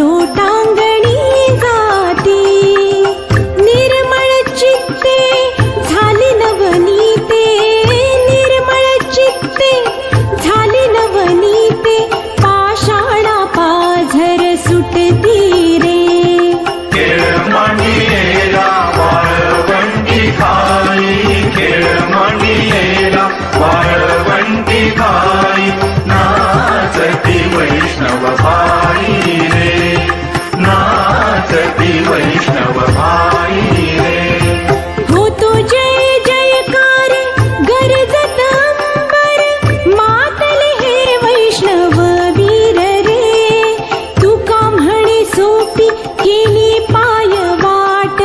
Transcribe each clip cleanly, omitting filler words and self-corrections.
लोटांगणी जाती, निर्मळ चित्ते झाली नवनीते, निर्मळ चित्ते झाली नवनीते, पाषाणा पाझर सुटती रे. खेळमणियेला वाळवंटी खाई, खेळमणियेला वाळवंटी खाई, नाचती वैष्णव भाई रे, नाचती वैष्णव भाई रे. होतो जय जयकार गरजत अंबर, मातले हे वैष्णव वीर रे. तुका म्हणे सोपी केली पाय वाट,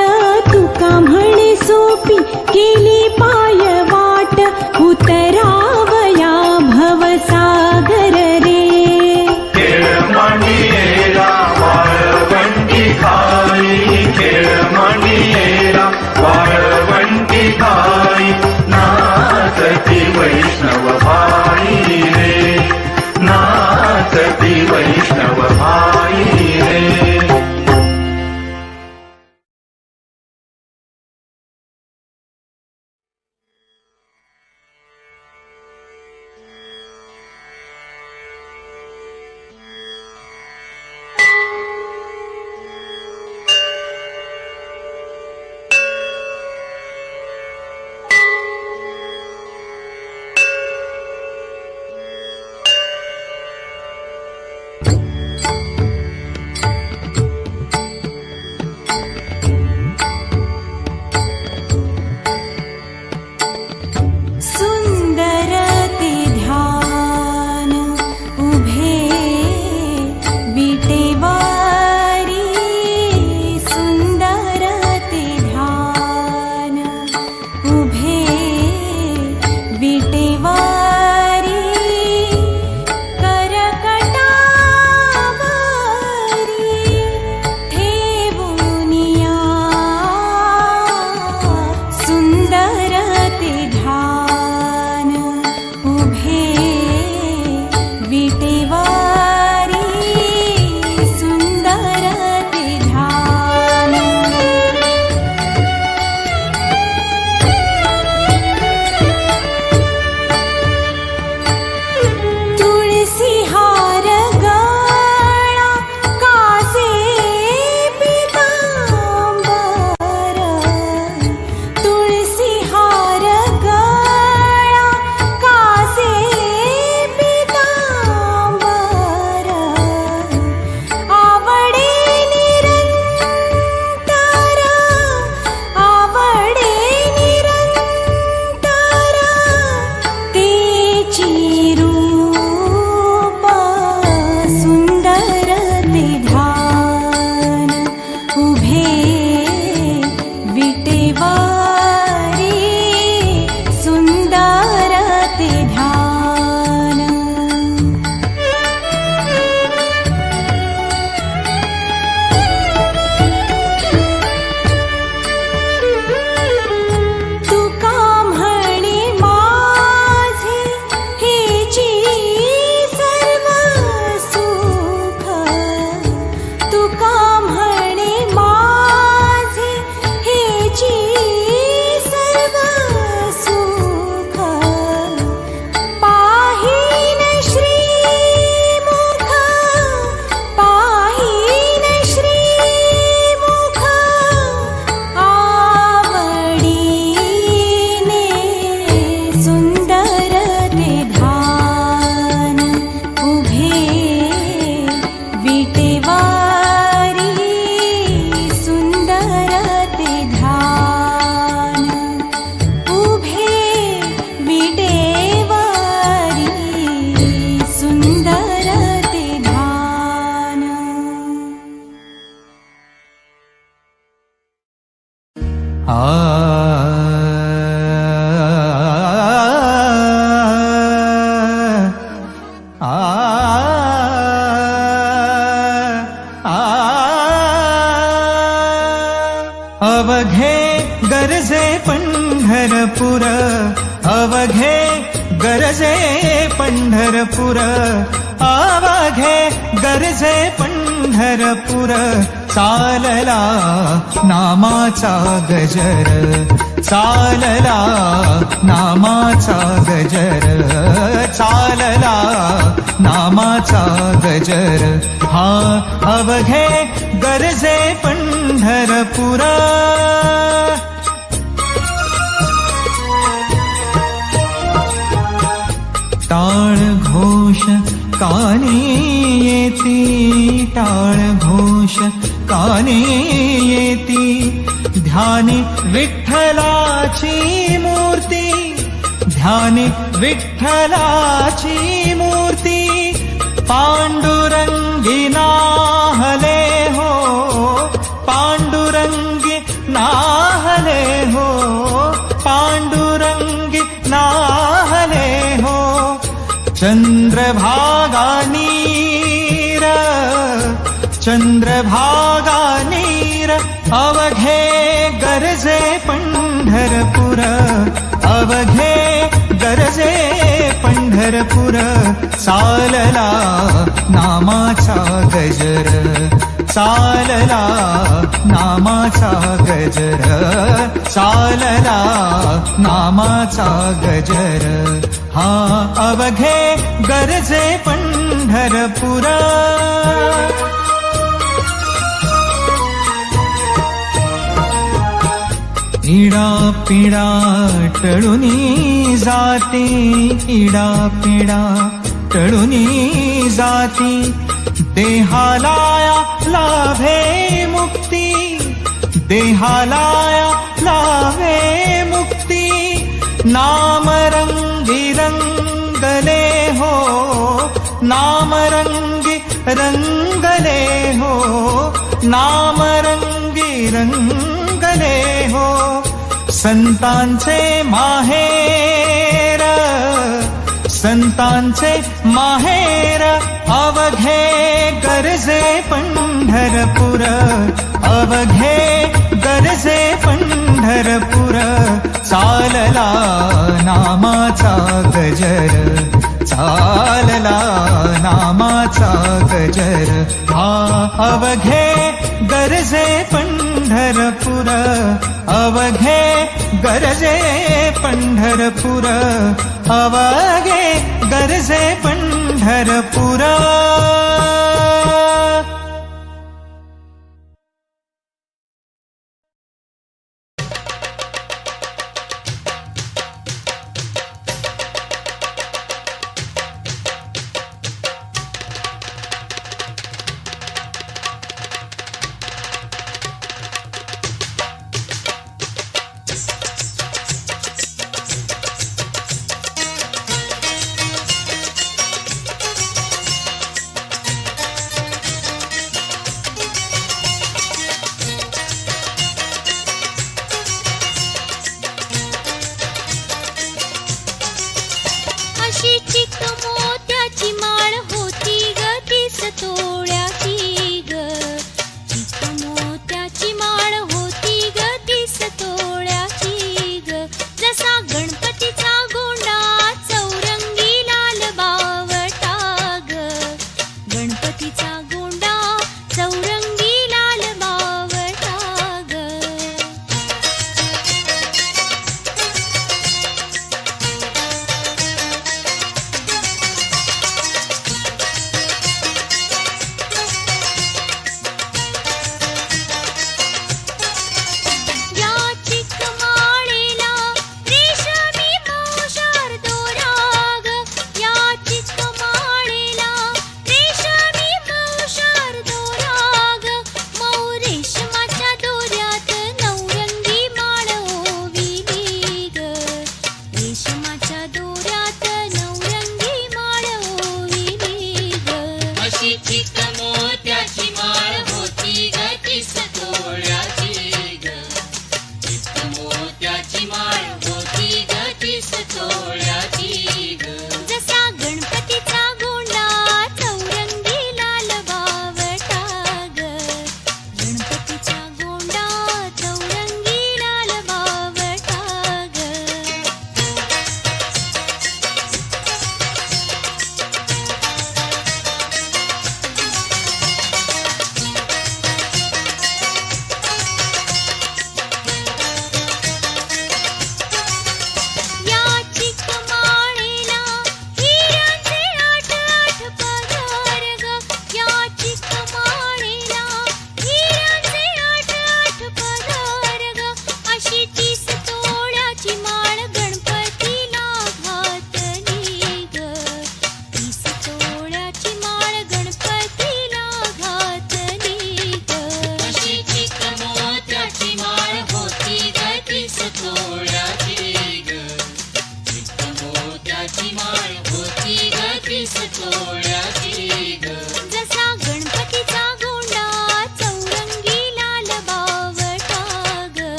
तुका म्हणे सोपी केली पाय वाट, उतरावया भवसागर रे. खेळमणियेला वाळवंटी खाई, खेळमणियेला वाळवंटी खाई, नाचती वैष्णव भाई रे, नाचती वैष्णव भाई रे. सुंदर ते ध्यान उभे विटेवारी, सुंदर ते ध्यान उभे विटेवारी, करकटावारी ठेवूनिया, सुंदर ते ध्यान उभे विटेवारी, सुंदर ते ध्यान. तुळसी हार गळा कासे पितांबर, तुळसी हार गळा कासे पितांबर, आवडे निरंतर, आवडे निरंतर, तेची रूप सुंदर ते ध्यान उभे विटेवारी, सुंदर ते ध्यान. तुका म्हणे माझे हेची सर्व सुख, तुका म्हणे माझे हेची सर्व सुख, पाहीन श्रीमुख, पाहीन श्रीमुख, आवडीने सुंदर ते ध्यान उभे विटेवारी, सुंदर ते ध्यान उभे विटेवारी, सुंदर ते ध्यान. आ अवघे गरजे पंढरपूर, अवघे गरजे पंढरपूर, अवघे गरजे पंढरपूर, पंढरपुर चालला नामाचा गजर, चालला नामाचा गजर, चालला नामाचा गजर. हा अवघे गरजे पंढरपुर. टाळ घोष कानी येती, टाळ घोष कानी येती, ध्यानी विठ्ठलाची मूर्ती, ध्यानी विठ्ठलाची मूर्ती. पांडुरंगी नाहले हो, पांडुरंगी नाहले हो, पांडुरंगी नाहले हो. चंद्रभागा नीर, चंद्रभागा नीर, अवघे गरजे पंढरपुर, अवघे गरजे पंढरपुर. चालला नामाचा गजर, चालला नामाचा गजर, चालला नामाचा गजर. हा अवघे गरजे पंढरपुर. इडा पिडा टळुनी जाती, इडा पिडा टळुनी जाती. देहालाया लाभे मुक्ती, देहालाया लाभे मुक्ती. नाम रंगी रंगले हो, नाम रंगी रंगले हो, नाम रंगी रंगले हो. संतांचे माहेर, संतांचे माहेर, अवघे गरजे पंढरपुर, अवघे गरजे पंढरपुर. चालला नामाचा गजर, चालला नामाचा गजर. हा अवघे गरजे पंढरपुर, अवघे गरजे पंढरपुर, अवघे गरजे पंढरपुर.